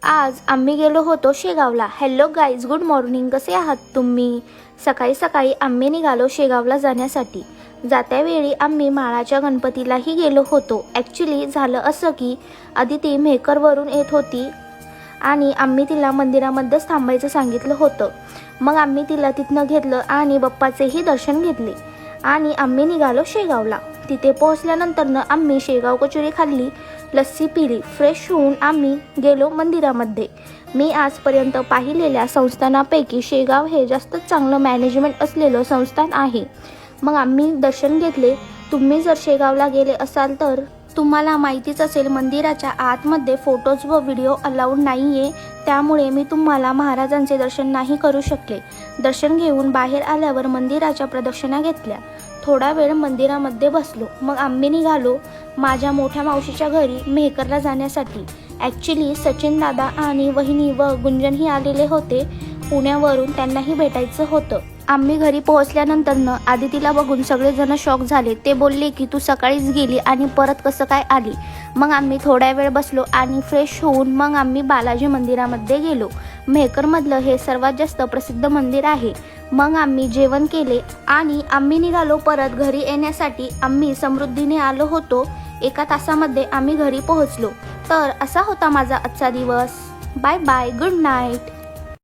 आज आम्ही गेलो होतो शेगावला। Hello guys, good morning. कसे आहात तुम्ही? सकाळी सकाळी आम्ही निघालो शेगावला जाण्यासाठी। जात्यावेळी आम्ही माळाच्या गणपतीलाही गेलो होतो। ॲक्च्युली झालं असं की आदिती मेहकरवरून येत होती आणि आम्ही तिला मंदिरामध्येच थांबायचं सांगितलं होतं। मग आम्ही तिला तिथनं घेतलं आणि बाप्पाचेही दर्शन घेतले आणि आम्ही निघालो शेगावला। तिथे पोहोचल्यानंतरनं आम्ही शेगाव कचोरी खाल्ली, लस्सी पिली, फ्रेश होऊन आम्ही गेलो मंदिरामध्ये। मी आजपर्यंत पाहिलेल्या संस्थानापैकी शेगाव हे जास्तच चांगलं मॅनेजमेंट असलेलं संस्थान आहे। मग आम्ही दर्शन घेतले। तुम्ही जर शेगावला गेले असाल तर तुम्हाला माहितीच असेल, मंदिराच्या आतमध्ये फोटोज व व्हिडिओ अलाउड नाही आहे, त्यामुळे मी तुम्हाला महाराजांचे दर्शन नाही करू शकले। दर्शन घेऊन बाहेर आल्यावर मंदिराच्या प्रदक्षिणा घेतल्या, थोडा वेळ मंदिरामध्ये बसलो। मग आम्ही निघालो माझ्या मोठ्या मावशीच्या घरी मेहकरला जाण्यासाठी। ॲक्च्युली सचिन दादा आणि वहिनी व गुंजनही आलेले होते पुण्यावरून, त्यांनाही भेटायचं होतं। आम्ही घरी पोहोचल्यानंतरनं आदितीला बघून सगळेजण शॉक झाले। ते बोलले की तू सकाळीच गेली आणि परत कसं काय आली? मग आम्ही थोड्या वेळ बसलो आणि फ्रेश होऊन मग आम्ही बालाजी मंदिरामध्ये गेलो। मेहकरमधलं हे सर्वात जास्त प्रसिद्ध मंदिर आहे। मग आम्ही जेवण केले आणि आम्ही निघालो परत घरी येण्यासाठी। आम्ही समृद्धीने आलो होतो, 1 तासामध्ये आम्ही घरी पोहोचलो। तर असा होता माझा आजचा दिवस। Bye bye, good night.